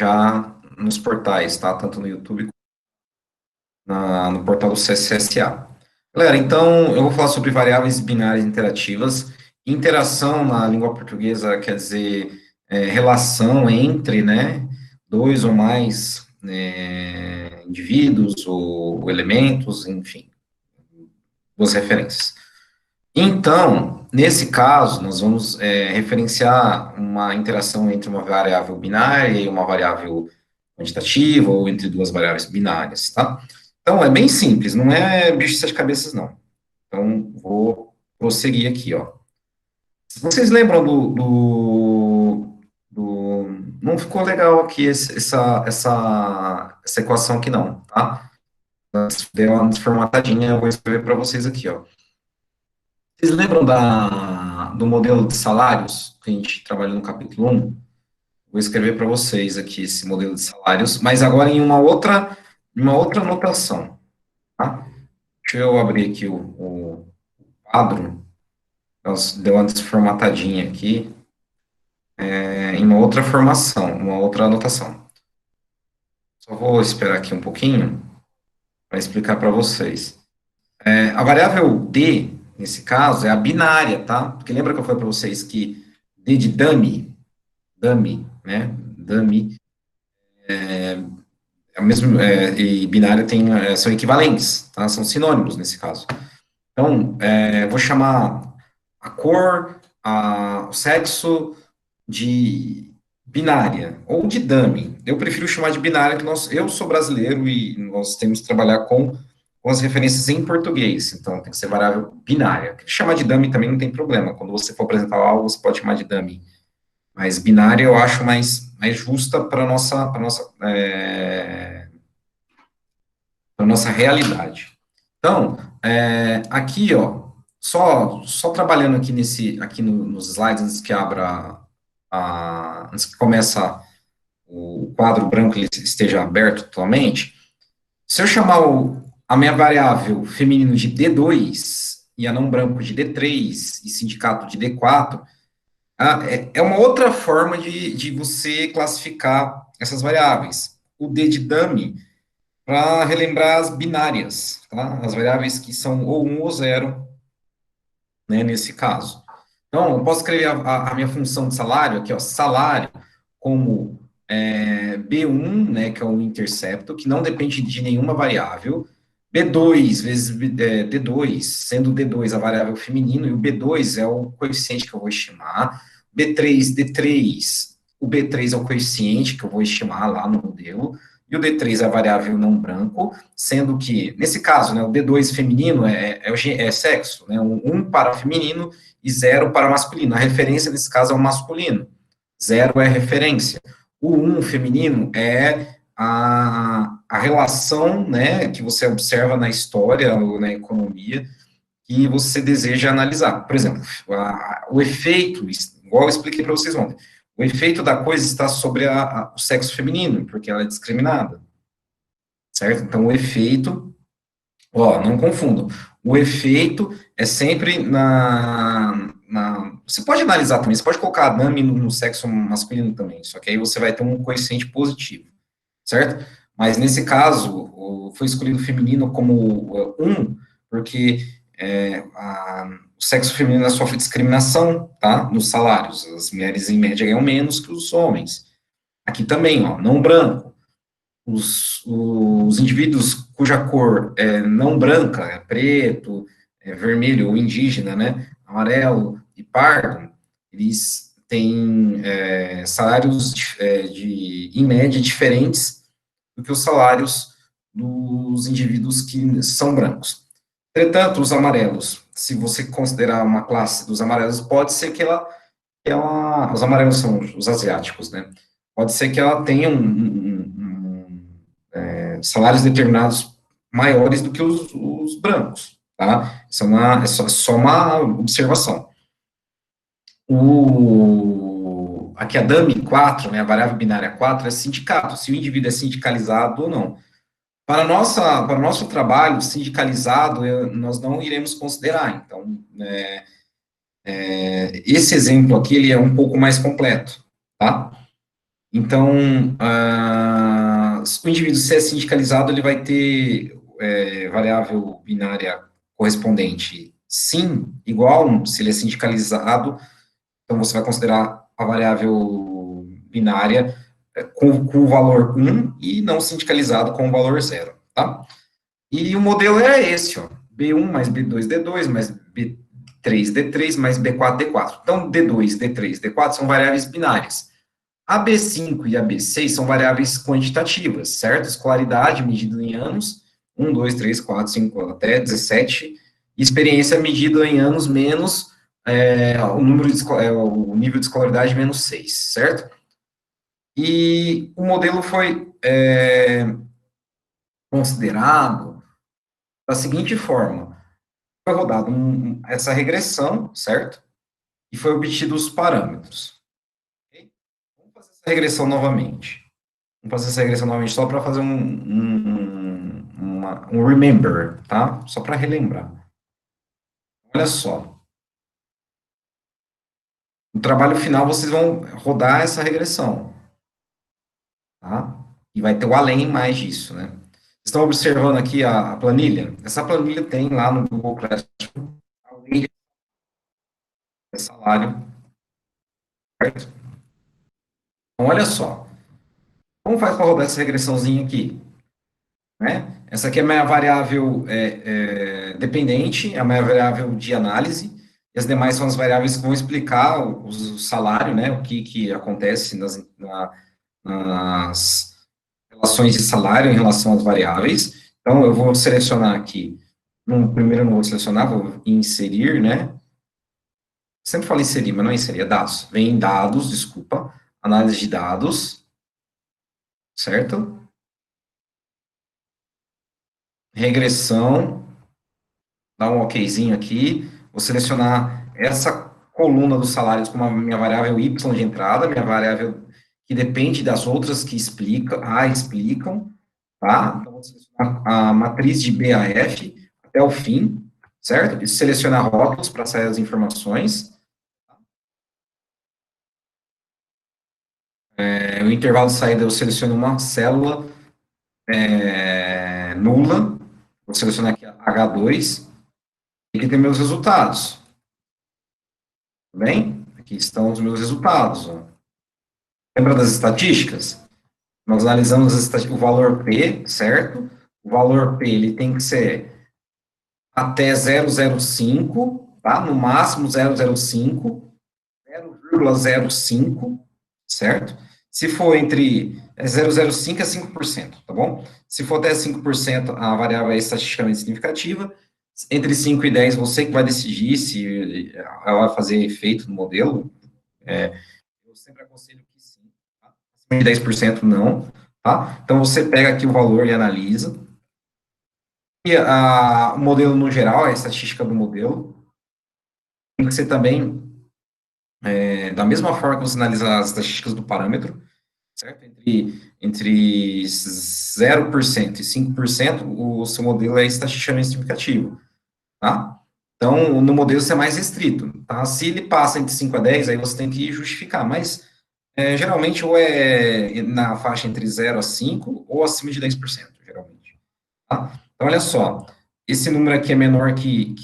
já nos portais, tá? Tanto no YouTube no portal do CSSA. Galera, então eu vou falar sobre variáveis binárias interativas. Interação na língua portuguesa quer dizer relação entre, né, dois ou mais indivíduos ou elementos, enfim, duas referências. Então, nesse caso, nós vamos referenciar uma interação entre uma variável binária e uma variável quantitativa, ou entre duas variáveis binárias, tá? Então, é bem simples, não é bicho de sete cabeças, não. Então, vou prosseguir aqui, ó. Vocês lembram não ficou legal aqui essa equação aqui, não, tá? Deu uma desformatadinha, eu vou escrever para vocês aqui, ó. Vocês lembram do modelo de salários que a gente trabalhou no capítulo 1? Vou escrever para vocês aqui esse modelo de salários, mas agora em uma outra notação, tá? Deixa eu abrir aqui o quadro, deu uma desformatadinha aqui, em uma outra formação, uma outra anotação. Só vou esperar aqui um pouquinho para explicar para vocês. A variável D, nesse caso, é a binária, tá? Porque lembra que eu falei para vocês que D de dummy, né? Dummy é o mesmo, e binário são equivalentes, tá? São sinônimos nesse caso. Então, vou chamar a cor, o sexo de binária, ou de dummy. Eu prefiro chamar de binária, que eu sou brasileiro e nós temos que trabalhar com as referências em português, então tem que ser variável binária. Chamar de dummy também não tem problema, quando você for apresentar algo, você pode chamar de dummy. Mas binária eu acho mais justa para a nossa realidade. Então, aqui, ó, só trabalhando aqui nos slides, antes que antes que começa o quadro branco, ele esteja aberto totalmente, se eu chamar a minha variável feminino de D2 e a não branco de D3 e sindicato de D4, é uma outra forma de você classificar essas variáveis. O D de dummy, para relembrar as binárias, tá? As variáveis que são ou 1 ou 0, né, nesse caso. Então, eu posso escrever a minha função de salário aqui, ó, salário, como B1, né, que é o intercepto, que não depende de nenhuma variável, B2 vezes D2, sendo o D2 a variável feminino, e o B2 é o coeficiente que eu vou estimar, B3, D3, o B3 é o coeficiente que eu vou estimar lá no modelo, e o D3 é a variável não branco, sendo que, nesse caso, né, o D2 feminino é sexo, né, 1 para feminino e 0 para masculino. A referência, nesse caso, é o masculino. 0 é referência. O 1 feminino é a relação, né, que você observa na história ou na economia que você deseja analisar. Por exemplo, o efeito, igual eu expliquei para vocês ontem, o efeito da coisa está sobre o sexo feminino, porque ela é discriminada, certo? Então, o efeito, não confundam, o efeito é sempre você pode analisar também, você pode colocar a dummy no sexo masculino também, só que aí você vai ter um coeficiente positivo, certo? Mas nesse caso, foi escolhido o feminino como 1, porque o sexo feminino sofre discriminação, tá? Nos salários. As mulheres, em média, ganham menos que os homens. Aqui também, ó, não branco. Os indivíduos cuja cor é não branca, é preto, vermelho ou indígena, né? Amarelo e pardo, eles têm salários em média, diferentes do que os salários dos indivíduos que são brancos. Entretanto, os amarelos, se você considerar uma classe dos amarelos, pode ser que os amarelos são os asiáticos, né? Pode ser que ela tenha salários determinados maiores do que os brancos, tá? Isso é só uma observação. Aqui a dummy 4, né, a variável binária 4, é sindicato, se o indivíduo é sindicalizado ou não. Para o nosso trabalho sindicalizado, nós não iremos considerar. Então, esse exemplo aqui, ele é um pouco mais completo, tá? Então, o indivíduo, se é sindicalizado, ele vai ter variável binária correspondente sim, igual, se ele é sindicalizado, então você vai considerar a variável binária com o valor 1 e não sindicalizado com o valor 0, tá? E o modelo é esse, ó, B1 mais B2, D2, mais B3, D3, mais B4, D4. Então, D2, D3, D4 são variáveis binárias. A B5 e a B6 são variáveis quantitativas, certo? Escolaridade medida em anos, 1, 2, 3, 4, 5, até 17. Experiência medida em anos menos o nível de escolaridade menos 6, certo? E o modelo foi considerado da seguinte forma: foi rodada essa regressão, certo? E foi obtido os parâmetros. Okay? Vamos fazer essa regressão novamente. Vamos fazer essa regressão novamente só para fazer um remember, tá? Só para relembrar. Olha só. No trabalho final, vocês vão rodar essa regressão, tá? E vai ter o além mais disso, né? Estão observando aqui a planilha? Essa planilha tem lá no Google Classroom salário, certo? Então, olha só. Como faz para rodar essa regressãozinha aqui? Né? Essa aqui é a minha variável dependente, é a minha variável de análise, e as demais são as variáveis que vão explicar o salário, né? O que acontece nas relações de salário em relação às variáveis. Então, eu vou selecionar aqui, primeiro eu não vou selecionar, vou inserir, né? Sempre falo inserir, mas não é inserir, é dados. Vem em dados, desculpa, análise de dados, certo? Regressão, dá um okzinho aqui, vou selecionar essa coluna dos salários como a minha variável y de entrada, minha variável que depende das outras que explicam, tá? Então, vou selecionar a matriz de BAF até o fim, certo? E selecionar rótulos para sair as informações. O intervalo de saída eu seleciono uma célula nula, vou selecionar aqui H2, e aqui tem meus resultados. Tudo bem? Aqui estão os meus resultados. Ó. Lembra das estatísticas? Nós analisamos o valor P, certo? O valor P ele tem que ser até 0,05, tá? No máximo 0,05, 0,05, certo? Se for entre 0,05 a 5%, tá bom? Se for até 5%, a variável é estatisticamente significativa. Entre 5 e 10, você que vai decidir se ela vai fazer efeito no modelo. Eu sempre aconselho que sim. Tá? Acima de 10% não. Tá? Então, você pega aqui o valor e analisa. E o modelo, no geral, a estatística do modelo, tem que ser também, da mesma forma que você analisa as estatísticas do parâmetro, certo? Entre 0% e 5%, o seu modelo é estatisticamente significativo, tá? Então, no modelo, você é mais restrito, tá? Se ele passa entre 5 a 10, aí você tem que justificar, mas, geralmente, ou é na faixa entre 0 a 5, ou acima de 10%, geralmente, tá? Então, olha só, esse número aqui é menor que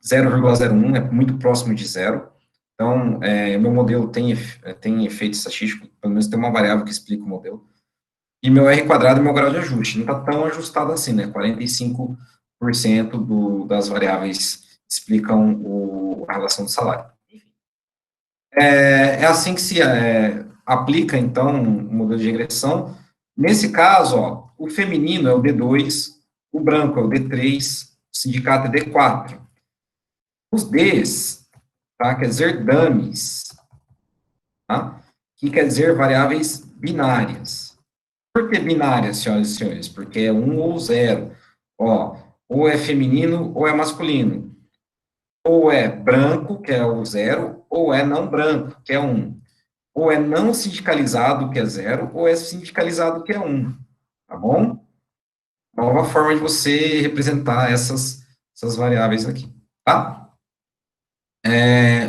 0,01, é muito próximo de zero. Então, meu modelo tem efeito estatístico, pelo menos tem uma variável que explica o modelo. E meu R quadrado é meu grau de ajuste. Não está tão ajustado assim, né? 45% das variáveis explicam a relação do salário. É assim que se aplica, então, o modelo de regressão. Nesse caso, ó, o feminino é o D2, o branco é o D3, o sindicato é D4. Os Ds, tá, quer dizer dummies, tá? Que quer dizer variáveis binárias. Por que binárias, senhoras e senhores? Porque é 1 ou 0. Ó, ou é feminino ou é masculino. Ou é branco, que é o 0, ou é não branco, que é 1. Ou é não sindicalizado, que é 0, ou é sindicalizado, que é 1. Tá bom? Nova forma de você representar essas variáveis aqui. Tá?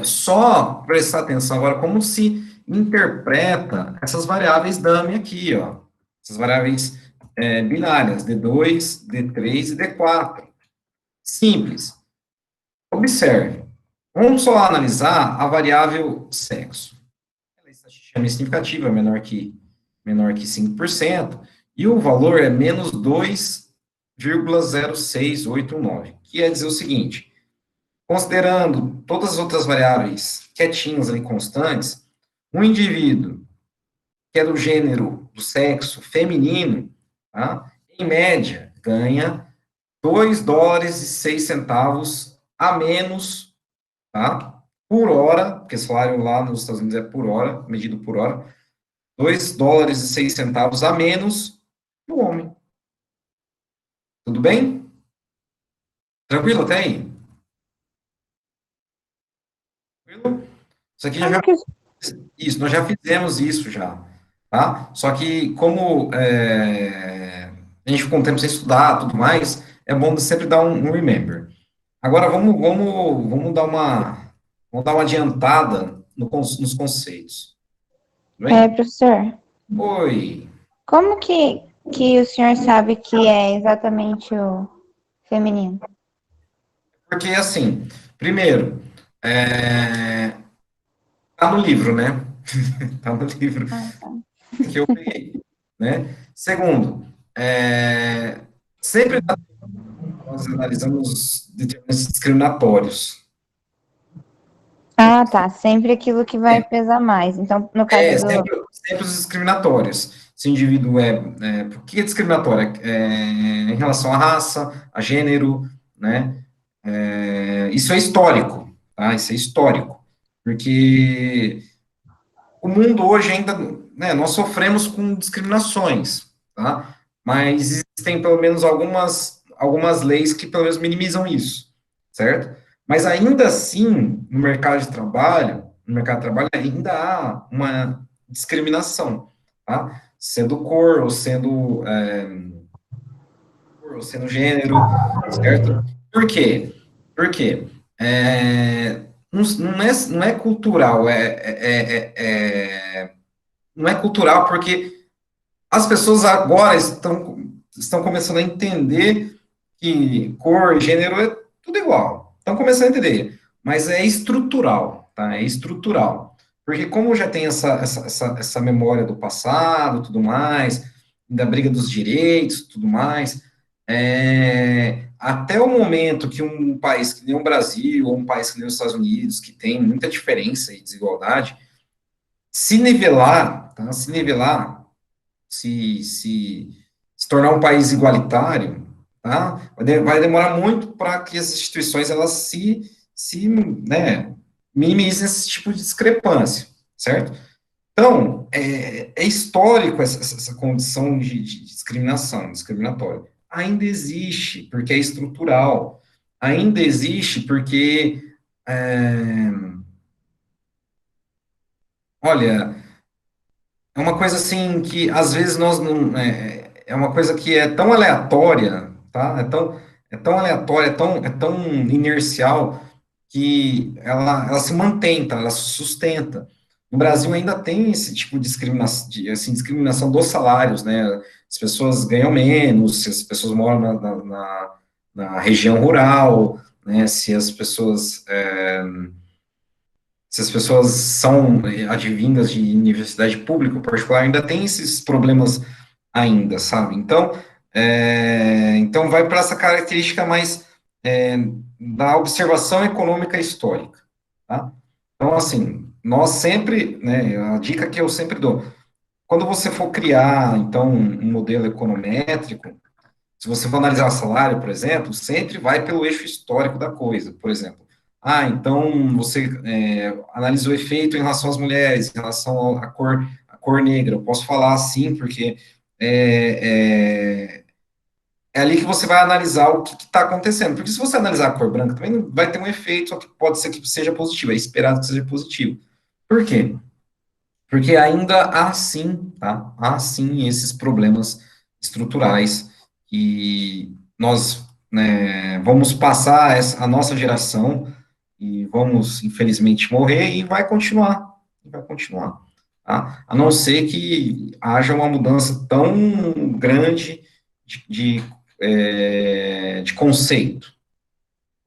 Só prestar atenção agora como se interpreta essas variáveis dummy aqui, ó. essas variáveis binárias, D2, D3 e D4. Simples. Observe. Vamos só analisar a variável sexo. Ela é estatisticamente significativa, menor que 5%, e o valor é menos 2,06819, que quer dizer o seguinte, considerando todas as outras variáveis quietinhas ali, constantes, um indivíduo que é do gênero, do sexo feminino, tá, em média, ganha 2 dólares e 6 centavos a menos, tá, por hora, porque salário lá nos Estados Unidos é por hora, medido por hora, 2 dólares e 6 centavos a menos que o homem. Tudo bem? Tranquilo até aí? Tranquilo? Isso aqui Como já, que... isso, nós já fizemos isso já, tá? Só que como a gente ficou um tempo sem estudar, tudo mais, é bom sempre dar um remember. Agora vamos dar uma adiantada nos conceitos, tudo bem? Professor, Oi, como que o senhor sabe que é exatamente o feminino? porque assim, primeiro, tá no livro, né? Tá no livro Ah, tá. que eu peguei, né? Segundo, sempre nós analisamos determinantes discriminatórios. Ah, tá. Sempre aquilo que vai pesar mais. Então, no caso do. Sempre os discriminatórios. Se o indivíduo por que é discriminatório? Em relação à raça, a gênero, né? Isso é histórico, tá? Isso é histórico. Porque o mundo hoje ainda, né, nós sofremos com discriminações, tá? Mas existem pelo menos algumas leis que pelo menos minimizam isso, certo? Mas ainda assim, no mercado de trabalho ainda há uma discriminação, tá? Sendo cor, ou sendo gênero, certo? Por quê? Por quê? Não é cultural, não é cultural porque as pessoas agora estão começando a entender que cor e gênero é tudo igual. Estão começando a entender. Mas é estrutural, tá? É estrutural. Porque como já tem essa memória do passado, tudo mais, da briga dos direitos, tudo mais, até o momento que um país que nem o Brasil, ou um país que nem os Estados Unidos, que tem muita diferença e desigualdade, se nivelar, tá? Se nivelar, se tornar um país igualitário, tá? Vai demorar muito para que as instituições elas né, minimizem esse tipo de discrepância, certo? Então, é histórico essa condição de discriminação, discriminatória. Ainda existe, porque é estrutural. Ainda existe porque, é, olha, é uma coisa assim que às vezes nós não. É uma coisa que é tão aleatória, tá? É tão aleatória, é tão inercial que ela se mantém, tá? Ela se sustenta. No Brasil ainda tem esse tipo de discriminação, assim, discriminação dos salários, né? As pessoas ganham menos, se as pessoas moram na região rural, né? Se as pessoas são advindas de universidade pública, ou particular, ainda tem esses problemas ainda, sabe? Então vai para essa característica mais é, da observação econômica histórica, tá? Então, assim, nós sempre, né, a dica que eu sempre dou, quando você for criar, então, um modelo econométrico, se você for analisar salário, por exemplo, sempre vai pelo eixo histórico da coisa. Por exemplo, então você analisa o efeito em relação às mulheres, em relação à cor negra. Eu posso falar assim, porque é, é ali que você vai analisar o que está acontecendo. Porque se você analisar a cor branca, também não vai ter um efeito, só que pode ser que seja positivo, é esperado que seja positivo. Por quê? Porque ainda há sim, tá? Há sim esses problemas estruturais e nós, né, vamos passar a nossa geração e vamos, infelizmente, morrer e vai continuar, tá? A não ser que haja uma mudança tão grande de conceito.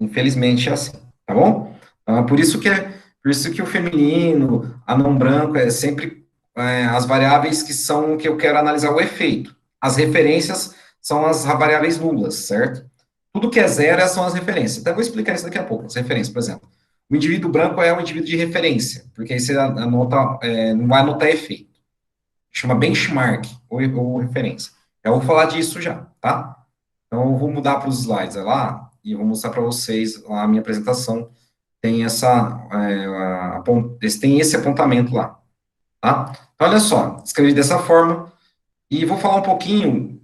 Infelizmente é assim, tá bom? Então, é por isso que o feminino, a não branco, é sempre as variáveis que são que eu quero analisar o efeito. As referências são as variáveis nulas, certo? Tudo que é zero são as referências. Até vou explicar isso daqui a pouco, as referências, por exemplo. O indivíduo branco é um indivíduo de referência, porque aí você anota, não vai anotar efeito. Chama benchmark, ou referência. Eu vou falar disso já, tá? Então, eu vou mudar para os slides lá e vou mostrar para vocês lá a minha apresentação. Tem tem esse apontamento lá, tá? Então, olha só, escrevi dessa forma e vou falar um pouquinho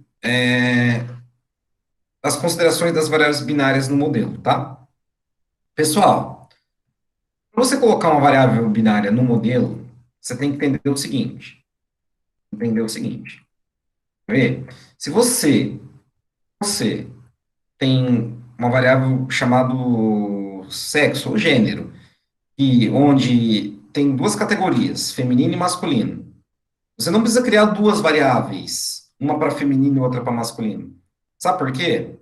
das considerações das variáveis binárias no modelo, tá? Pessoal, para você colocar uma variável binária no modelo, você tem que entender o seguinte, vê? Se você tem uma variável chamado sexo ou gênero, e onde tem duas categorias, feminino e masculino. Você não precisa criar duas variáveis, uma para feminino e outra para masculino. Sabe por quê?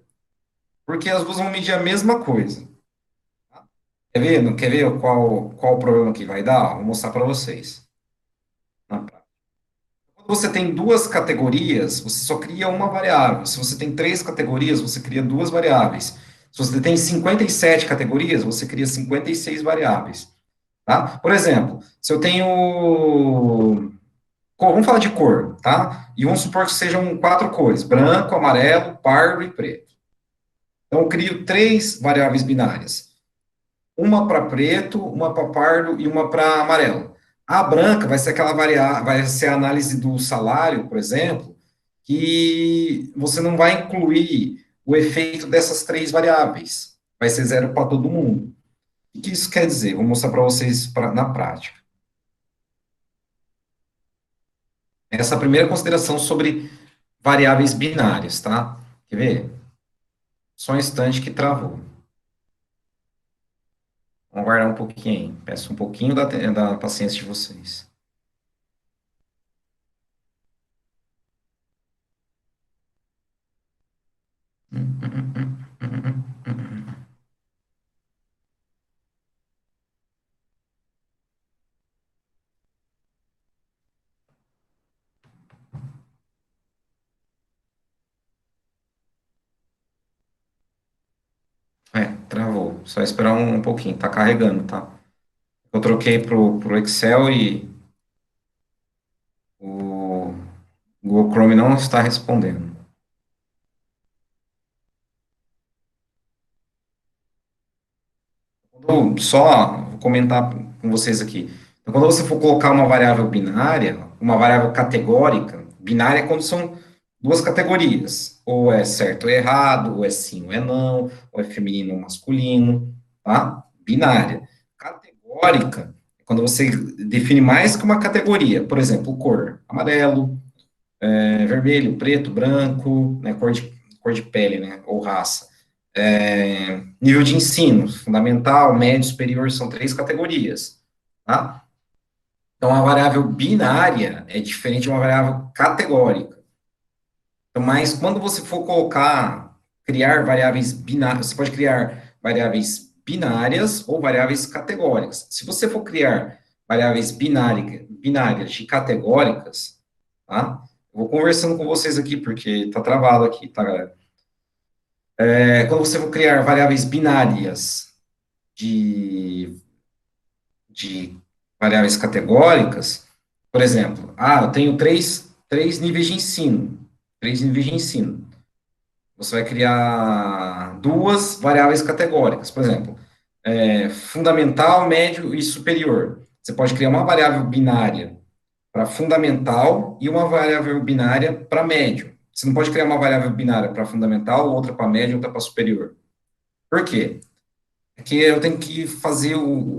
Porque as duas vão medir a mesma coisa. Quer ver? Quer ver qual o problema que vai dar? Vou mostrar para vocês. Quando você tem duas categorias, você só cria uma variável. Se você tem três categorias, você cria duas variáveis. Se você tem 57 categorias, você cria 56 variáveis. Tá? Por exemplo, se eu tenho. Vamos falar de cor, tá? E vamos supor que sejam quatro cores: branco, amarelo, pardo e preto. Então, eu crio três variáveis binárias: uma para preto, uma para pardo e uma para amarelo. A branca vai ser aquela variável, vai ser a análise do salário, por exemplo, que você não vai incluir o efeito dessas três variáveis. Vai ser zero para todo mundo. O que isso quer dizer? Vou mostrar para vocês na prática. Essa é a primeira consideração sobre variáveis binárias, tá? Quer ver? Só um instante que travou. Vamos aguardar um pouquinho. Peço um pouquinho da paciência de vocês. Travou. Só esperar um pouquinho. Tá carregando, tá? Eu troquei pro Excel e o Google Chrome não está respondendo. Só vou comentar com vocês aqui. Então, quando você for colocar uma variável binária, uma variável categórica, binária é quando são duas categorias, ou é certo ou errado, ou é sim ou é não, ou é feminino ou masculino, tá? Binária. Categórica é quando você define mais que uma categoria, por exemplo, cor, amarelo, vermelho, preto, branco, né, cor de pele, né, ou raça. Nível de ensino, fundamental, médio, superior, são três categorias, tá? Então, a variável binária é diferente de uma variável categórica. Então, mas quando você for criar variáveis binárias, você pode criar variáveis binárias ou variáveis categóricas. Se você for criar variáveis binárias de categóricas, tá? Eu vou conversando com vocês aqui, porque tá travado aqui, tá, galera? Quando você for criar variáveis binárias de, de variáveis categóricas, por exemplo, eu tenho três níveis de ensino, três níveis de ensino. Você vai criar duas variáveis categóricas, por exemplo, fundamental, médio e superior. Você pode criar uma variável binária para fundamental e uma variável binária para médio. Você não pode criar uma variável binária para fundamental, outra para médio, outra para superior. Por quê? Porque eu tenho que fazer o.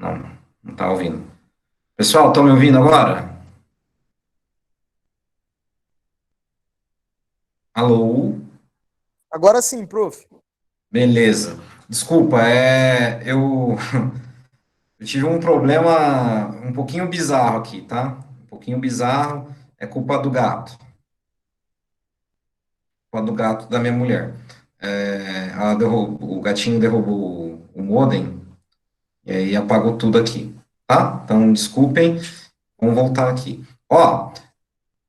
Não, não tá ouvindo. Pessoal, estão me ouvindo agora? Alô? Agora sim, prof. Beleza. Desculpa, eu tive um problema um pouquinho bizarro aqui, tá? Um pouquinho bizarro. É culpa do gato. Culpa do gato da minha mulher. O gatinho derrubou o modem e aí apagou tudo aqui, tá? Então, desculpem. Vamos voltar aqui. Ó,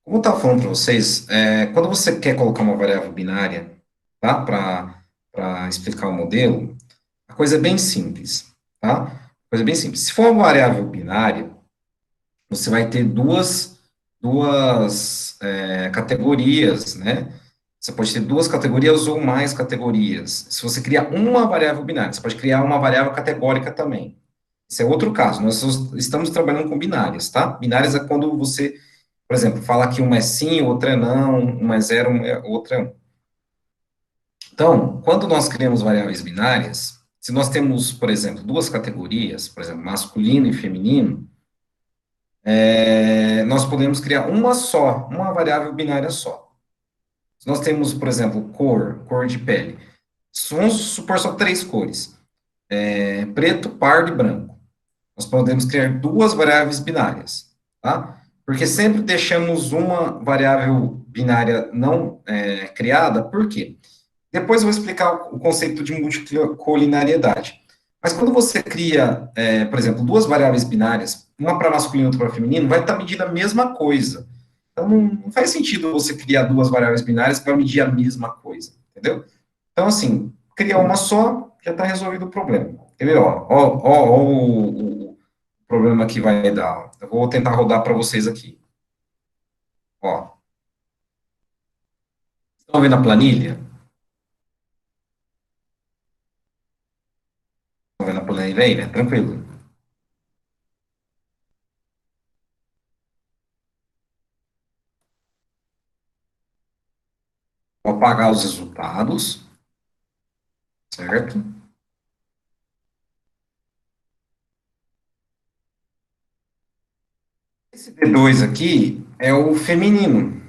como eu estava falando para vocês, quando você quer colocar uma variável binária, tá? Para explicar o modelo, a coisa é bem simples, tá? A coisa é bem simples. Se for uma variável binária, você vai ter duas categorias, né? Você pode ter duas categorias ou mais categorias. Se você criar uma variável binária, você pode criar uma variável categórica também. Esse é outro caso. Nós estamos trabalhando com binárias, tá? Binárias é quando você, por exemplo, fala que uma é sim, outra é não, uma é zero, outra é um. Então, quando nós criamos variáveis binárias, se nós temos, por exemplo, duas categorias, por exemplo, masculino e feminino, nós podemos criar uma só, uma variável binária só. Se nós temos, por exemplo, cor de pele, vamos supor só três cores, preto, pardo e branco. Nós podemos criar duas variáveis binárias, tá? Porque sempre deixamos uma variável binária não criada, por quê? Depois eu vou explicar o conceito de multicolinariedade. Mas quando você cria, por exemplo, duas variáveis binárias, uma para masculino e outra para feminino, vai estar medindo a mesma coisa. Então, não faz sentido você criar duas variáveis binárias para medir a mesma coisa, entendeu? Então, assim, cria uma só, já está resolvido o problema. Quer ver? Ó, o problema que vai dar. Eu vou tentar rodar para vocês aqui. Ó, estão vendo a planilha? Estão vendo a planilha aí, né? Tranquilo. Vou apagar os resultados, certo? Esse D2 aqui é o feminino.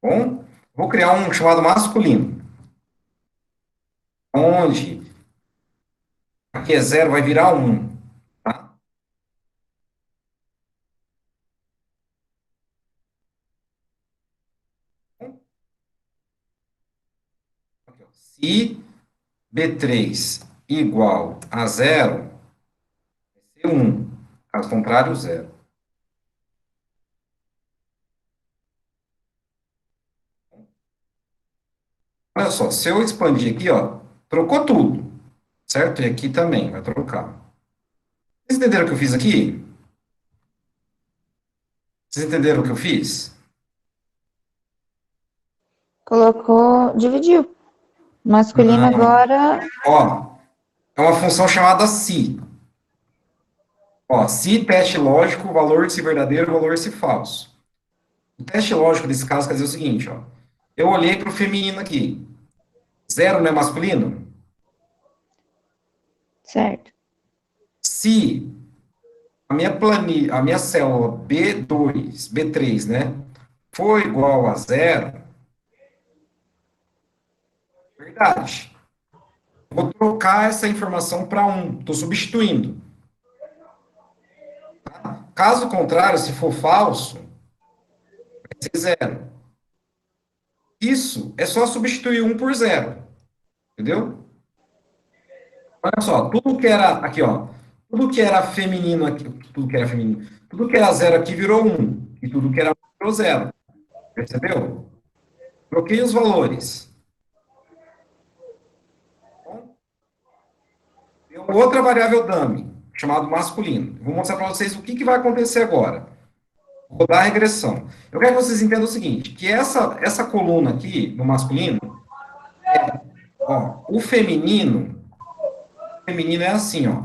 Bom, vou criar um chamado masculino, onde aqui é zero, vai virar um, tá? Se B3 igual a zero, vai ser 1. Caso contrário, zero. Olha só, se eu expandir aqui, ó, trocou tudo, certo? E aqui também vai trocar. Vocês entenderam o que eu fiz aqui? Vocês entenderam o que eu fiz? Colocou, dividiu. Masculino Não. agora, Ó, é uma função chamada se. Ó, se teste lógico, valor se verdadeiro, valor se falso. O teste lógico desse caso quer dizer o seguinte, ó. Eu olhei para o feminino aqui. Zero não é masculino? certo. Se a minha planilha, a minha célula B2, B3, né, for igual a zero, verdade. Vou trocar essa informação para um. Estou substituindo. Caso contrário, se for falso, vai ser zero. Isso é só substituir um por zero. Entendeu? Olha só, tudo que era aqui, ó, tudo que era feminino aqui, tudo que era feminino, tudo que era zero aqui virou um, e tudo que era um virou zero. Percebeu? Troquei os valores. Bom, tem outra variável dummy, chamado masculino. Vou mostrar para vocês o que vai acontecer agora. Vou dar a regressão. Eu quero que vocês entendam o seguinte, que essa coluna aqui, no masculino, ó, o feminino é assim, ó,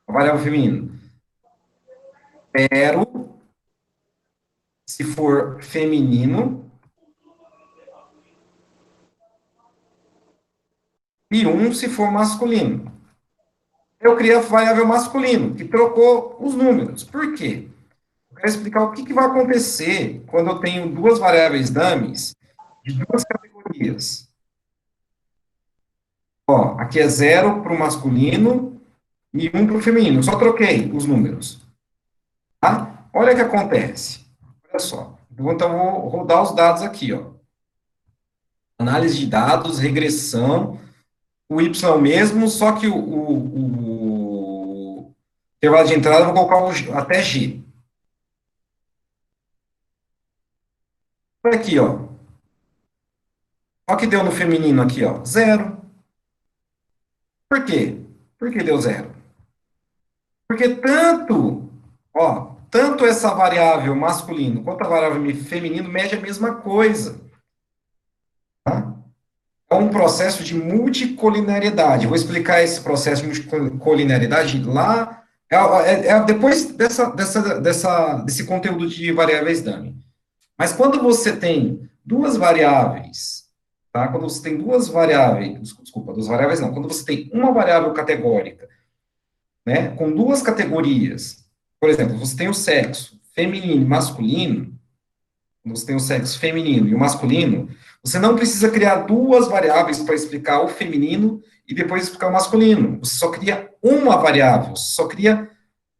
a variável feminino. Zero, se for feminino, e um se for masculino. Eu criei a variável masculino, que trocou os números. Por quê? Eu quero explicar o que vai acontecer quando eu tenho duas variáveis dummies de duas categorias. Ó, aqui é 0 para o masculino e 1 para o feminino. Só troquei os números. Tá? Olha o que acontece. Olha só. Então, eu vou rodar os dados aqui, ó. Análise de dados, regressão, o Y é o mesmo, só que o intervalo de entrada eu vou colocar até G. Olha aqui, ó. Olha o que deu no feminino aqui, ó. 0. Por quê? Por que deu 0? Porque tanto essa variável masculino quanto a variável feminino mede a mesma coisa. Tá? É um processo de multicolinearidade. Vou explicar esse processo de multicolinearidade lá, depois desse conteúdo de variáveis dummy. Mas quando você tem duas variáveis, tá? Quando você tem duas variáveis, desculpa, duas variáveis não, quando você tem uma variável categórica, né, com duas categorias, por exemplo, você tem o sexo feminino e masculino, quando você tem o sexo feminino e o masculino, você não precisa criar duas variáveis para explicar o feminino e depois explicar o masculino. Você só cria uma variável, você só cria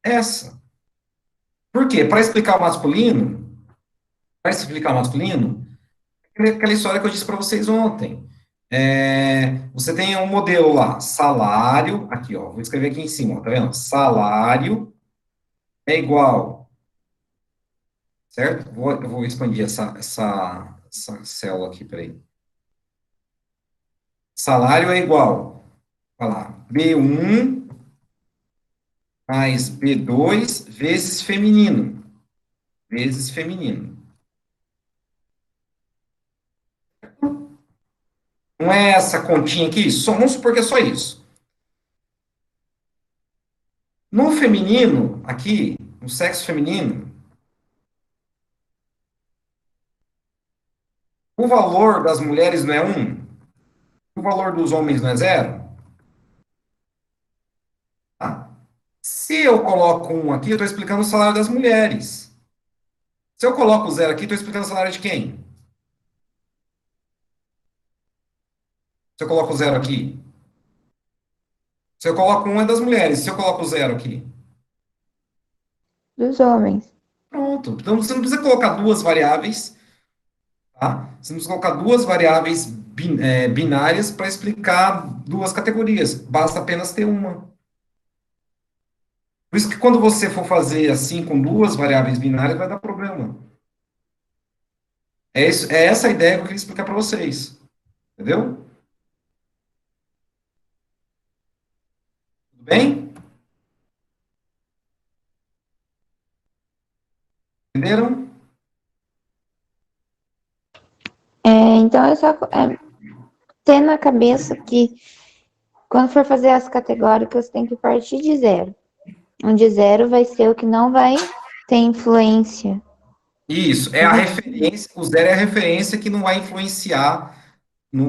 essa. Por quê? Para explicar o masculino, aquela história que eu disse para vocês ontem. Você tem um modelo lá, salário, aqui, ó, vou escrever aqui em cima, ó, tá vendo? Salário é igual, certo? Eu vou expandir essa célula aqui, peraí. Salário é igual, olha lá, B1 mais B2 vezes feminino, vezes feminino. Não é essa continha aqui? Vamos supor que é só isso. No feminino, aqui, no sexo feminino, o valor das mulheres não é 1, o valor dos homens não é 0. Tá? Se eu coloco 1 aqui, eu estou explicando o salário das mulheres. Se eu coloco 0 aqui, estou explicando o salário de quem? Se eu coloco 0 aqui. Se eu coloco 1 é das mulheres. Se eu coloco 0 aqui. Dos homens. Pronto. Então você não precisa colocar duas variáveis, tá? Você não precisa colocar duas variáveis binárias para explicar duas categorias. Basta apenas ter uma. Por isso que quando você for fazer assim com duas variáveis binárias, vai dar problema. É essa a ideia que eu queria explicar para vocês. Entendeu? Tudo bem? Entenderam? Então, é só ter na cabeça que quando for fazer as categóricas, tem que partir de 0. Onde 0 vai ser o que não vai ter influência. Isso, é a referência, o 0 é a referência que não vai influenciar no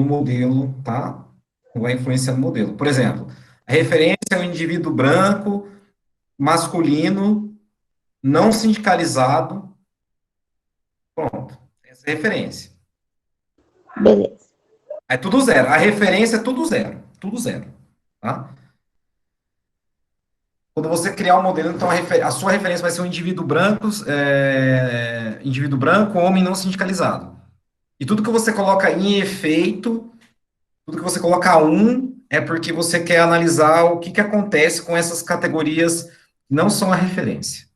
modelo, tá? Não vai influenciar no modelo. Por exemplo, a referência é o indivíduo branco, masculino, não sindicalizado. Pronto, essa é a referência. Beleza. É tudo 0. A referência é tudo 0. Tudo 0. Tá? Quando você criar um modelo, então a sua referência vai ser um indivíduo branco, homem não sindicalizado. E tudo que você coloca em efeito, tudo que você coloca 1, é porque você quer analisar o que acontece com essas categorias que não são a referência.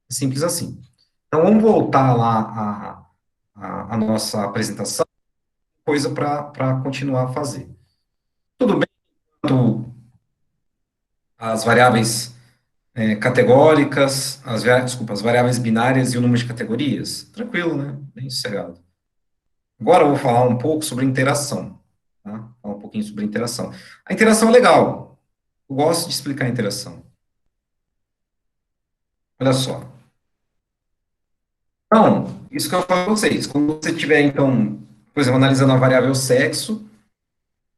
Simples assim. Então, vamos voltar lá a nossa apresentação, coisa para continuar a fazer. Tudo bem? As variáveis categóricas, as variáveis binárias e o número de categorias? Tranquilo, né? Bem sossegado. Agora eu vou falar um pouco sobre interação. Tá? Falar um pouquinho sobre interação. A interação é legal. Eu gosto de explicar a interação. Olha só. Então, isso que eu falo para vocês. Quando você estiver, então, por exemplo, analisando a variável sexo,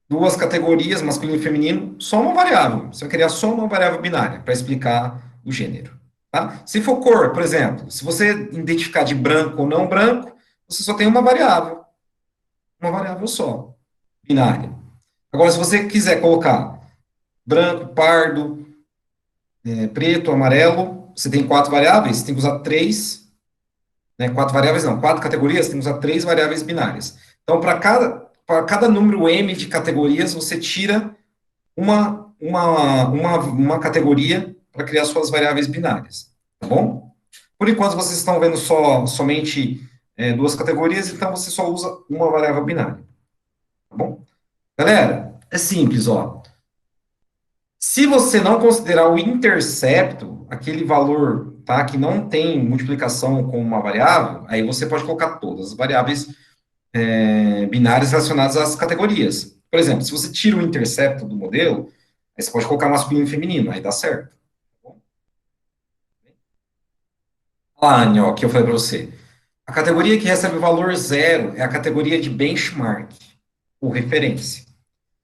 duas categorias, masculino e feminino, só uma variável. Você vai criar só uma variável binária para explicar o gênero. Tá? Se for cor, por exemplo, se você identificar de branco ou não branco, você só tem uma variável só, binária. Agora, se você quiser colocar branco, pardo, preto, amarelo, você tem quatro variáveis, você tem que usar três, né, quatro variáveis não, quatro categorias, você tem que usar três variáveis binárias. Então, para cada número m de categorias, você tira uma categoria para criar suas variáveis binárias, tá bom? Por enquanto, vocês estão vendo somente duas categorias, então você só usa uma variável binária, tá bom? Galera, é simples, ó. Se você não considerar o intercepto, aquele valor, tá, que não tem multiplicação com uma variável, aí você pode colocar todas as variáveis binárias relacionadas às categorias. Por exemplo, se você tira o intercepto do modelo, aí você pode colocar masculino e feminino, aí dá certo. Lá, ó, que eu falei para você. A categoria que recebe o valor zero é a categoria de benchmark, ou referência.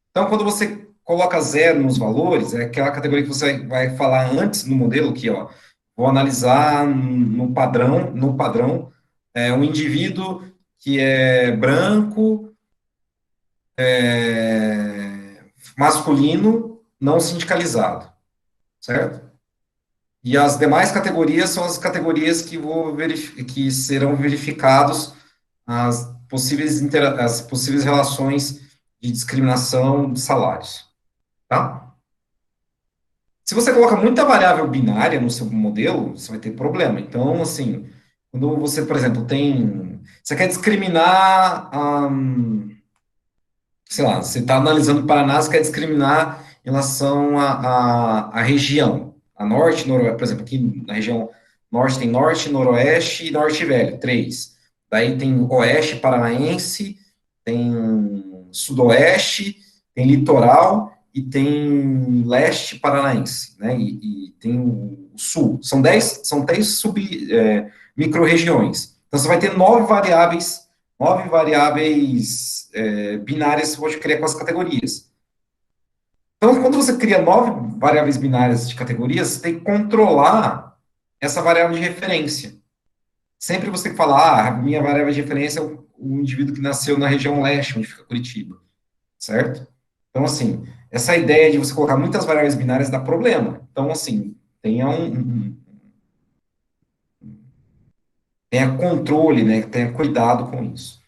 Então, quando você coloca zero nos valores, é aquela categoria que você vai falar antes no modelo, que, ó, vou analisar no padrão, um indivíduo que é branco, masculino, não sindicalizado, certo? E as demais categorias são as categorias que serão verificados as possíveis relações de discriminação de salários, tá? Se você coloca muita variável binária no seu modelo, você vai ter problema. Então, assim, quando você, por exemplo, você quer discriminar, sei lá, você está analisando o Paraná, você quer discriminar em relação à região. A norte, noroeste, por exemplo, aqui na região norte tem norte, noroeste e norte velho, três. Daí tem oeste paranaense, tem sudoeste, tem litoral e tem leste paranaense, né? E tem o sul. São dez micro-regiões. Então, você vai ter nove variáveis binárias que você pode criar com as categorias. Então, quando você cria nove variáveis binárias de categorias, você tem que controlar essa variável de referência. Sempre você tem que falar, minha variável de referência é o indivíduo que nasceu na região leste, onde fica Curitiba, certo? Então, assim, essa ideia de você colocar muitas variáveis binárias dá problema. Então, assim, tenha controle, né? Tenha cuidado com isso.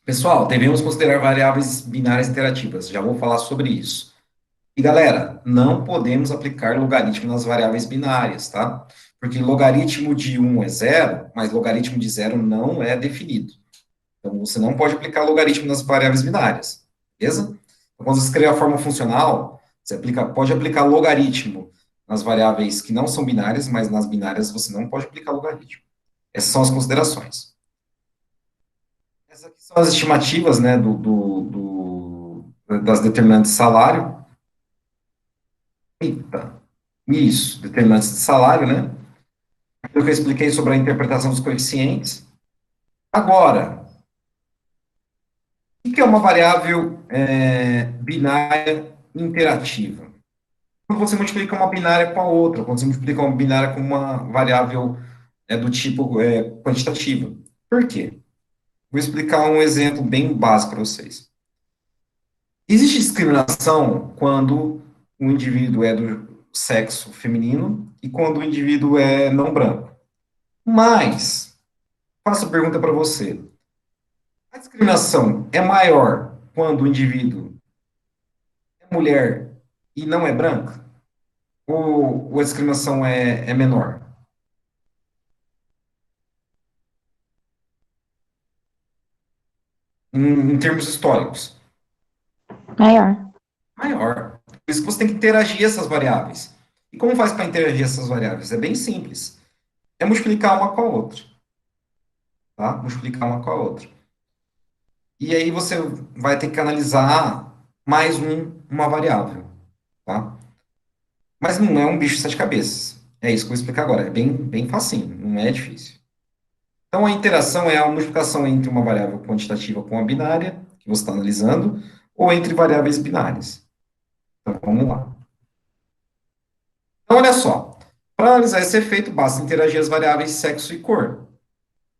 Pessoal, devemos considerar variáveis binárias interativas. Já vou falar sobre isso. E, galera, não podemos aplicar logaritmo nas variáveis binárias, tá? Porque logaritmo de um é zero, mas logaritmo de zero não é definido. Então, você não pode aplicar logaritmo nas variáveis binárias, beleza? Então, quando você escrever a forma funcional, você pode aplicar logaritmo nas variáveis que não são binárias, mas nas binárias você não pode aplicar logaritmo. Essas são as considerações. Essas aqui são as estimativas, né, das determinantes de salário. Eita, isso, determinantes de salário, né? Aquilo que eu expliquei sobre a interpretação dos coeficientes. Agora, o que é uma variável binária interativa? Quando você multiplica uma binária com a outra, quando você multiplica uma binária com uma variável do tipo quantitativa. Por quê? Vou explicar um exemplo bem básico para vocês. Existe discriminação quando o indivíduo é do sexo feminino e quando o indivíduo é não branco. Mas, faço a pergunta para você. A discriminação é maior quando o indivíduo é mulher e não é branca? Ou a discriminação é menor? Em termos históricos? Maior. Maior. Por isso que você tem que interagir essas variáveis. E como faz para interagir essas variáveis? É bem simples. É multiplicar uma com a outra. Tá? Multiplicar uma com a outra. E aí você vai ter que analisar mais uma variável. Tá? Mas não é um bicho de sete cabeças. É isso que eu vou explicar agora. É bem, bem facinho, não é difícil. Então, a interação é a multiplicação entre uma variável quantitativa com a binária, que você está analisando, ou entre variáveis binárias. Então, vamos lá. Então, olha só. Para analisar esse efeito, basta interagir as variáveis sexo e cor,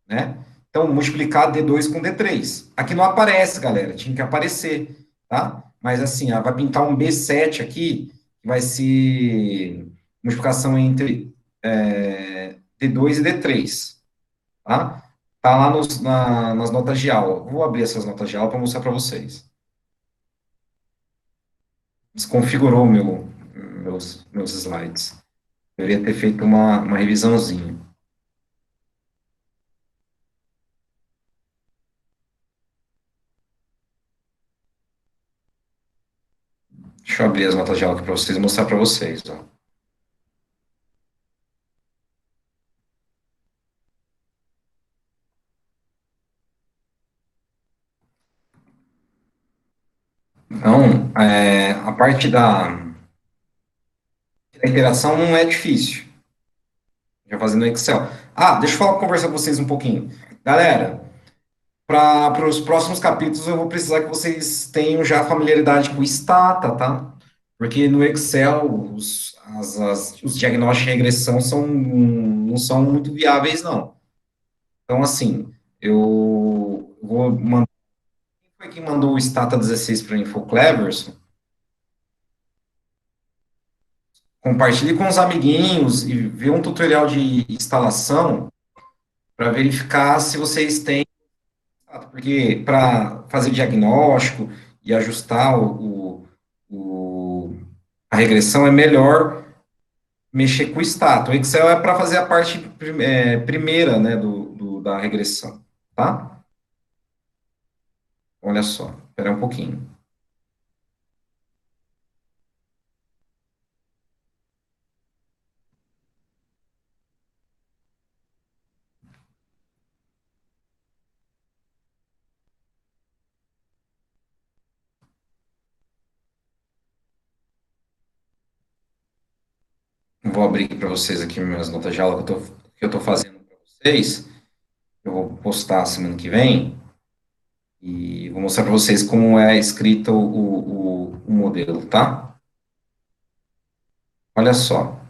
né? Então, multiplicar D2 com D3. Aqui não aparece, galera, tinha que aparecer, tá? Mas assim, vai pintar um B7 aqui, que vai ser multiplicação entre D2 e D3, tá? Tá lá nas notas de aula. Vou abrir essas notas de aula para mostrar para vocês. Desconfigurou meus slides. Deveria ter feito uma revisãozinha. Deixa eu abrir as notas de aula aqui para vocês e mostrar para vocês, ó. Então, a parte da interação não é difícil. Já fazendo no Excel. Deixa eu conversar com vocês um pouquinho. Galera, para os próximos capítulos eu vou precisar que vocês tenham já familiaridade com o Stata, tá? Porque no Excel os diagnósticos de regressão não são muito viáveis, não. Então, assim, eu vou mandar. Quem foi que mandou o Stata 16 para a InfoCleverson? Compartilhe com os amiguinhos e vê um tutorial de instalação para verificar se vocês têm. Porque para fazer diagnóstico e ajustar a regressão é melhor mexer com o status. O Excel é para fazer a parte primeira, né, da regressão, tá? Olha só, espera um pouquinho. Vou abrir aqui para vocês aqui minhas notas de aula que eu tô fazendo para vocês. Eu vou postar semana que vem e vou mostrar para vocês como é escrito o modelo, tá? Olha só.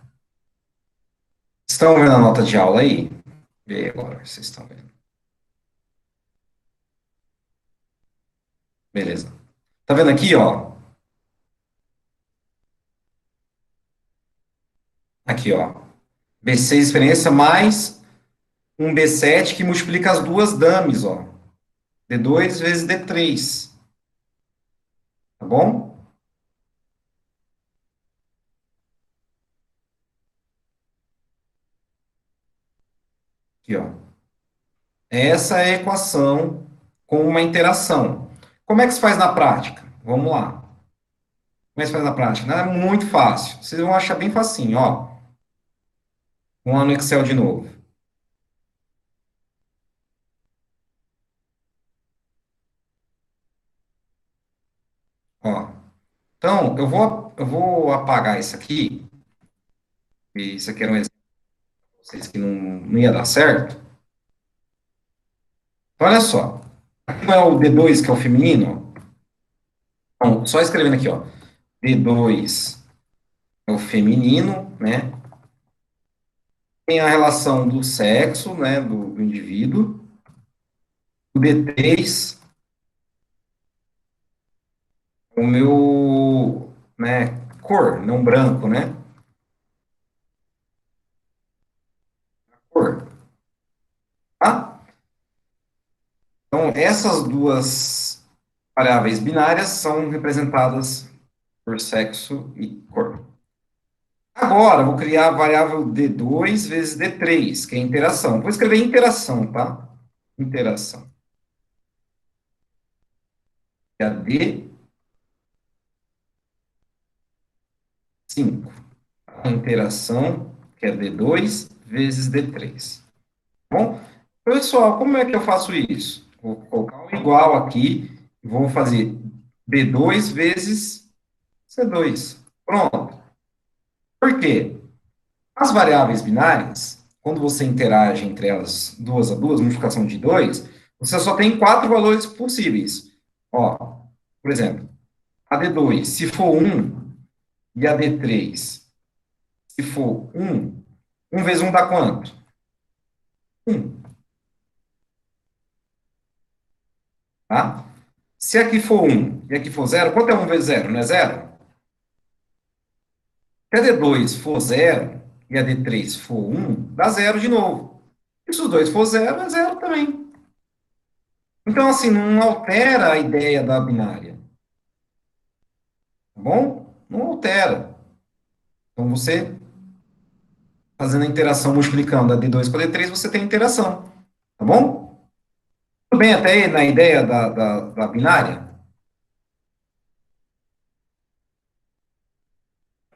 Estão vendo a nota de aula aí? Vê aí agora, vocês estão vendo. Beleza. Tá vendo aqui, ó? Aqui, ó. B6 experiência mais um B7 que multiplica as duas dummies, ó. D2 vezes D3. Tá bom? Aqui, ó. Essa é a equação com uma interação. Como é que se faz na prática? Vamos lá. Como é que se faz na prática? Não é muito fácil. Vocês vão achar bem facinho, ó. Vamos lá no Excel de novo. Ó. Então, eu vou apagar isso aqui. E isso aqui era um exemplo para vocês que não ia dar certo. Então, olha só. Não é o D2 que é o feminino? Então, só escrevendo aqui, ó. D2 é o feminino, né? Tem a relação do sexo, né, do indivíduo. O D3 é o meu, né, cor, não branco, né? Cor, tá? Então, essas duas variáveis binárias são representadas por sexo e cor. Agora, vou criar a variável D2 vezes D3, que é interação. Vou escrever interação, tá? Interação. É a D5. A interação, que é D2 vezes D3. Bom, pessoal, como é que eu faço isso? Vou colocar um igual aqui, vou fazer B2 vezes C2. Pronto. Por quê? As variáveis binárias, quando você interage entre elas duas a duas, multiplicação de 2, você só tem 4 valores possíveis. Ó, por exemplo, AD2, se for 1, e AD3, se for 1, 1 vezes 1 dá quanto? 1, tá? Se aqui for 1 e aqui for 0, quanto é 1 vezes 0? Não é 0? Se a D2 for 0 e a D3 for 1, dá 0 de novo. E se os dois for 0, é 0 também. Então, assim, não altera a ideia da binária. Tá bom? Não altera. Então, você, fazendo a interação, multiplicando a D2 com a D3, você tem interação. Tá bom? Tudo bem até aí na ideia da binária?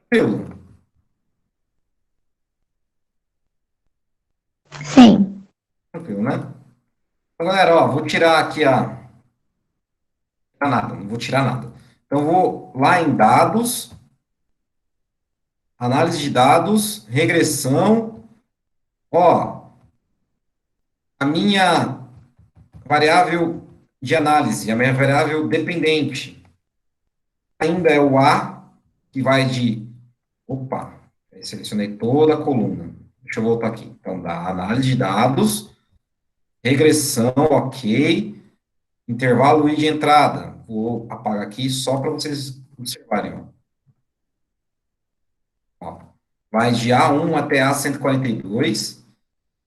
Tranquilo. Sim. Tranquilo, né? Então, galera, ó, vou tirar aqui a... Nada, não vou tirar nada. Então, vou lá em dados, análise de dados, regressão. Ó, a minha variável de análise, a minha variável dependente, ainda é o A, que vai de... Opa, eu selecionei toda a coluna. Deixa eu voltar aqui. Então, da análise de dados, regressão, ok. Intervalo I de entrada. Vou apagar aqui só para vocês observarem. Ó. Vai de A1 até A142.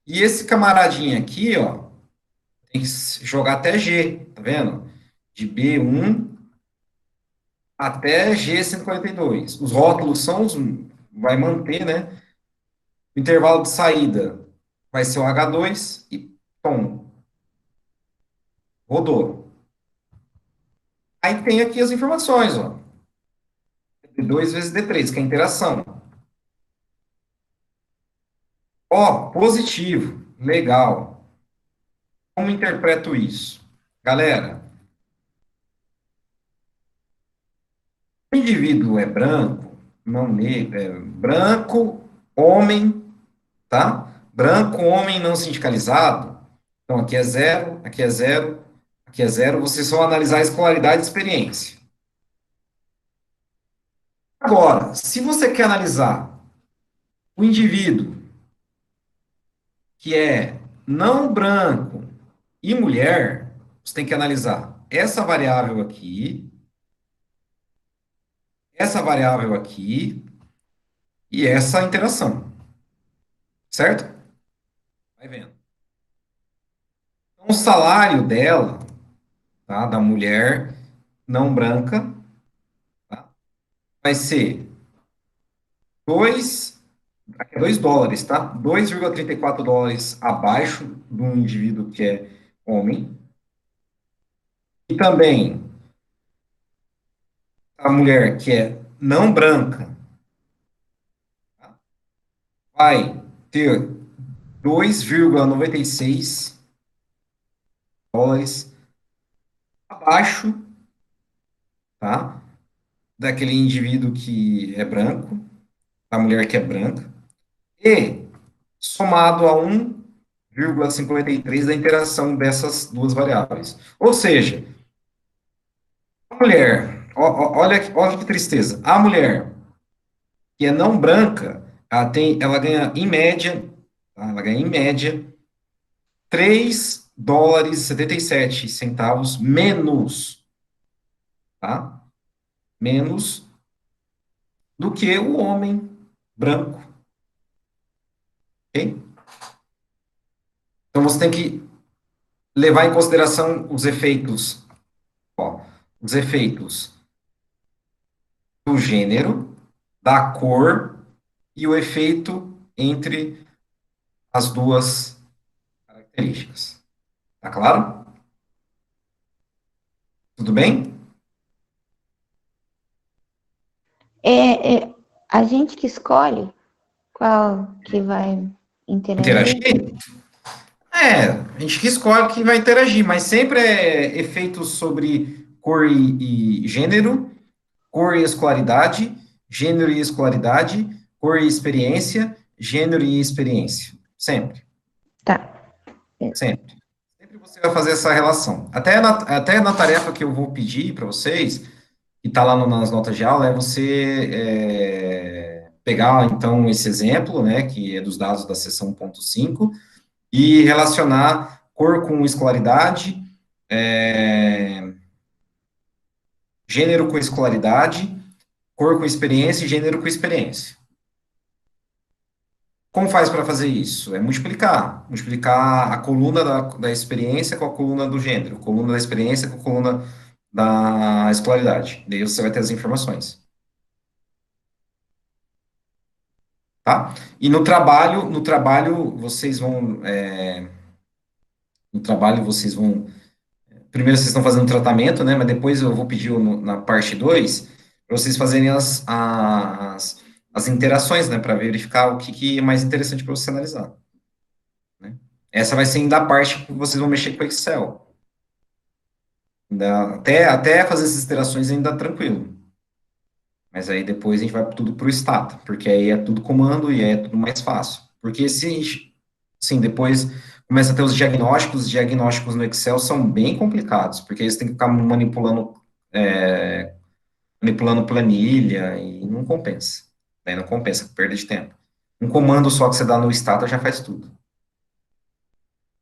E esse camaradinho aqui, ó, tem que jogar até G, tá vendo? De B1 até G142. Os rótulos são os... vai manter, né? O intervalo de saída vai ser o H2 e, tom, rodou. Aí tem aqui as informações, ó. D2 vezes D3, que é a interação. Ó, positivo, legal. Como interpreto isso? Galera, o indivíduo é branco, não negro, é branco, homem, tá? Branco, homem não sindicalizado. Então, aqui é zero, aqui é zero, aqui é zero. Vocês só analisar a escolaridade e experiência. Agora, se você quer analisar o indivíduo que é não branco e mulher, você tem que analisar essa variável aqui e essa interação, certo? Vai vendo. Então, o salário dela, tá, da mulher não branca, tá, vai ser 2, aqui é 2 dólares, tá? 2,34 dólares abaixo do indivíduo que é homem. E também a mulher que é não branca, tá, vai ter 2,96 dólares abaixo, tá, daquele indivíduo que é branco, da mulher que é branca, e somado a 1,53 da interação dessas duas variáveis. Ou seja, a mulher, olha que tristeza, a mulher que é não branca, ela ganha em média, tá, ela ganha em média 3 dólares e 77 centavos menos, tá? Menos do que o homem branco, ok? Então você tem que levar em consideração os efeitos, ó, os efeitos do gênero, da cor e o efeito entre as duas características. Tá claro? Tudo bem? A gente que escolhe qual que vai interagir. Interagir? É, a gente que escolhe quem vai interagir, mas sempre é efeitos sobre cor e gênero, cor e escolaridade, gênero e escolaridade, cor e experiência, gênero e experiência. Sempre, Tá. sempre. Sempre você vai fazer essa relação. Até na tarefa que eu vou pedir para vocês, que está lá nas notas de aula, é você pegar, então, esse exemplo, né, que é dos dados da seção 1.5, e relacionar cor com escolaridade, gênero com escolaridade, cor com experiência e gênero com experiência. Como faz para fazer isso? É multiplicar. Multiplicar a coluna da experiência com a coluna do gênero, coluna da experiência com a coluna da escolaridade. Daí você vai ter as informações. Tá? E no trabalho vocês vão, primeiro vocês estão fazendo um tratamento, né? Mas depois eu vou pedir na parte 2 para vocês fazerem as interações, né? Para verificar o que é mais interessante para você analisar. Né? Essa vai ser ainda a parte que vocês vão mexer com o Excel. Até fazer essas interações ainda tranquilo. Mas aí depois a gente vai tudo para o Stata, porque aí é tudo comando e aí é tudo mais fácil. Porque sim, depois começa a ter os diagnósticos no Excel são bem complicados, porque eles têm que ficar manipulando planilha e não compensa. Daí não compensa, perda de tempo. Um comando só que você dá no Stata já faz tudo.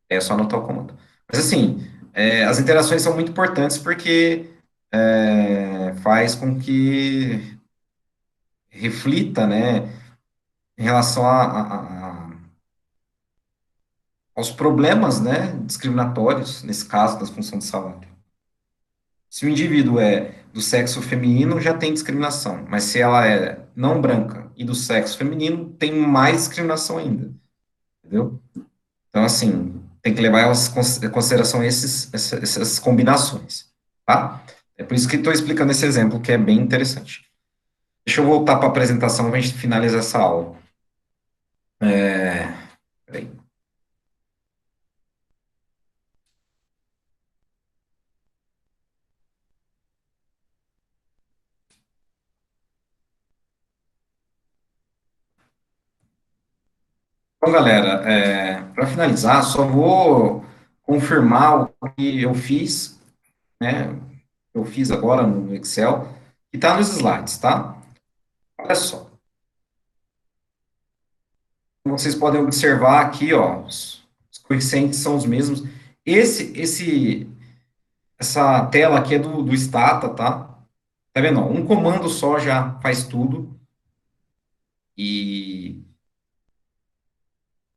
É só anotar o comando. Mas assim, as interações são muito importantes porque faz com que reflita, né, em relação aos problemas, né, discriminatórios, nesse caso, das funções de salário. Se o indivíduo é do sexo feminino, já tem discriminação, mas se ela é não branca e do sexo feminino, tem mais discriminação ainda, entendeu? Então, assim, tem que levar em consideração essas combinações, tá? É por isso que estou explicando esse exemplo, que é bem interessante. Deixa eu voltar para a apresentação para a gente finalizar essa aula. Peraí. Então, galera, para finalizar, só vou confirmar o que eu fiz, né? Eu fiz agora no Excel, e está nos slides, tá? Olha só. Vocês podem observar aqui, ó, os coeficientes são os mesmos. Essa tela aqui é do Stata, tá? Tá vendo? Ó, um comando só já faz tudo. E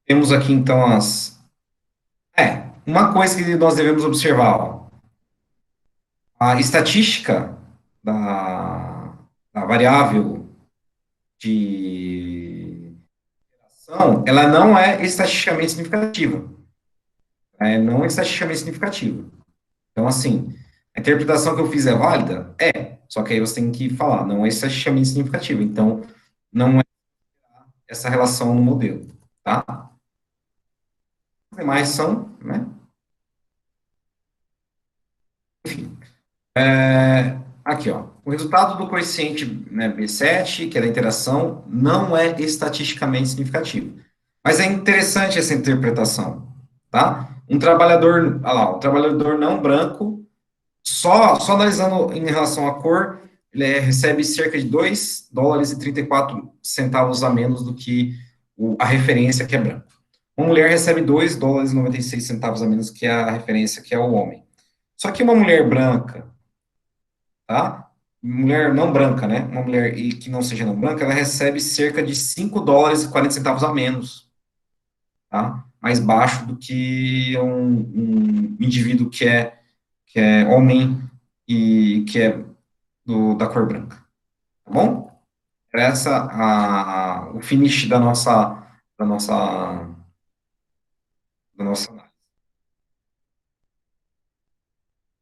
temos aqui, então, uma coisa que nós devemos observar, ó, a estatística da variável de ação, ela não é estatisticamente significativa. Não é estatisticamente significativa. Então, assim, a interpretação que eu fiz é válida? É. Só que aí você tem que falar, não é estatisticamente significativa. Então, não é essa relação no modelo, tá? Os demais são, né? Enfim. Aqui, ó. O resultado do coeficiente, né, B7, que é da interação, não é estatisticamente significativo. Mas é interessante essa interpretação, tá? Um trabalhador não branco, só analisando em relação à cor, ele recebe cerca de 2 dólares e 34 centavos a menos do que a referência, que é branco. Uma mulher recebe 2 dólares e 96 centavos a menos que a referência, que é o homem. Só que uma mulher branca, tá? Mulher não branca, né? Uma mulher e que não seja não branca, ela recebe cerca de 5 dólares e 40 centavos a menos, tá? Mais baixo do que um indivíduo que é homem e que é da cor branca, tá bom? Essa o finish da nossa, da nossa análise.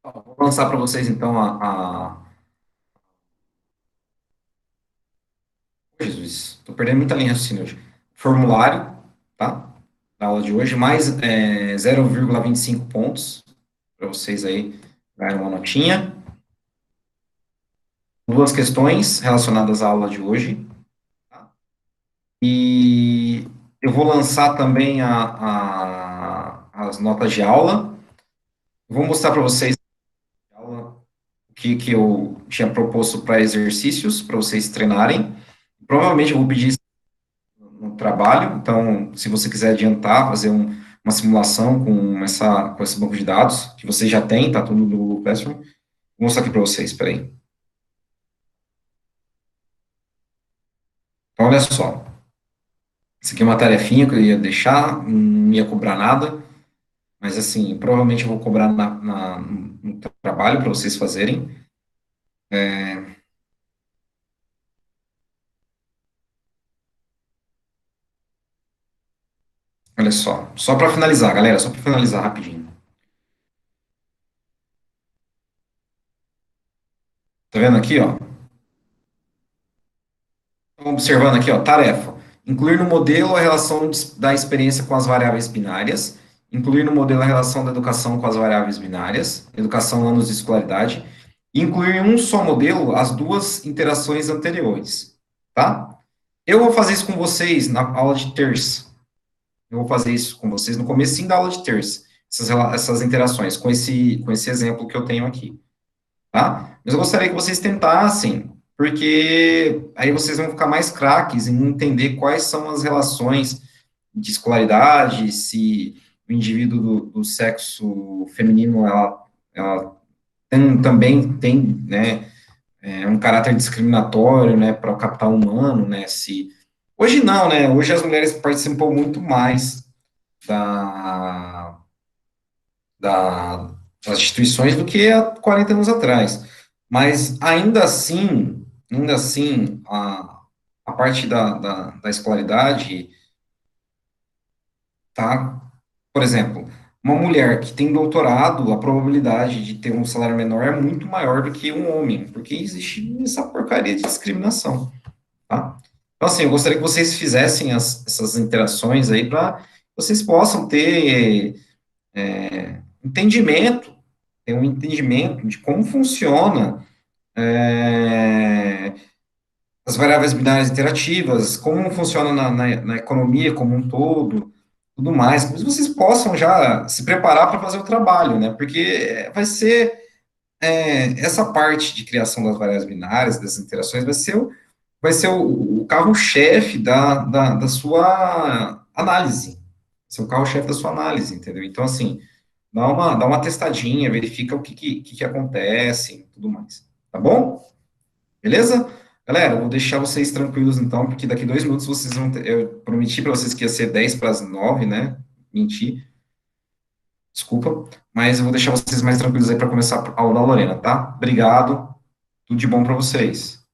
Vou lançar para vocês, então, Jesus, estou perdendo muita linha de raciocínio hoje. Formulário, tá? Da aula de hoje, mais 0,25 pontos, para vocês aí darem uma notinha. Duas questões relacionadas à aula de hoje. Tá? E eu vou lançar também as notas de aula. Vou mostrar para vocês que eu tinha proposto para exercícios, para vocês treinarem. Provavelmente eu vou pedir isso no trabalho, então, se você quiser adiantar, fazer uma simulação com esse banco de dados, que você já tem, tá tudo no Google Classroom, vou mostrar aqui para vocês, peraí. Então, olha só. Isso aqui é uma tarefinha que eu ia deixar, não ia cobrar nada, mas assim, provavelmente eu vou cobrar no trabalho para vocês fazerem. Olha só para finalizar, galera, só para finalizar rapidinho. Tá vendo aqui, ó? Estão observando aqui, ó, tarefa. Incluir no modelo a relação da experiência com as variáveis binárias. Incluir no modelo a relação da educação com as variáveis binárias. Educação, anos de escolaridade. E incluir em um só modelo as duas interações anteriores. Tá? Eu vou fazer isso com vocês na aula de terça. Eu vou fazer isso com vocês no comecinho da aula de terça. Essas interações, com esse exemplo que eu tenho aqui. Tá? Mas eu gostaria que vocês tentassem, porque aí vocês vão ficar mais craques em entender quais são as relações de escolaridade, se o indivíduo do sexo feminino, ela também tem, né, um caráter discriminatório, né, para o capital humano, né, se... Hoje não, né, hoje as mulheres participam muito mais da, das instituições do que há 40 anos atrás. Mas ainda assim, a parte da escolaridade, tá? Por exemplo, uma mulher que tem doutorado, a probabilidade de ter um salário menor é muito maior do que um homem, porque existe essa porcaria de discriminação, tá? Então, assim, eu gostaria que vocês fizessem essas interações aí para vocês possam ter entendimento, ter um entendimento de como funciona as variáveis binárias interativas, como funciona na economia como um todo, tudo mais, mas vocês possam já se preparar para fazer o trabalho, né? Porque vai ser essa parte de criação das variáveis binárias, das interações, vai ser o carro-chefe da sua análise. Vai ser o carro-chefe da sua análise, entendeu? Então, assim, dá uma testadinha, verifica o que acontece, tudo mais. Tá bom? Beleza? Galera, eu vou deixar vocês tranquilos então, porque daqui 2 minutos vocês vão ter, eu prometi para vocês que ia ser 10 para as 9, né? Menti, desculpa, mas eu vou deixar vocês mais tranquilos aí para começar a aula da Lorena, tá? Obrigado, tudo de bom para vocês.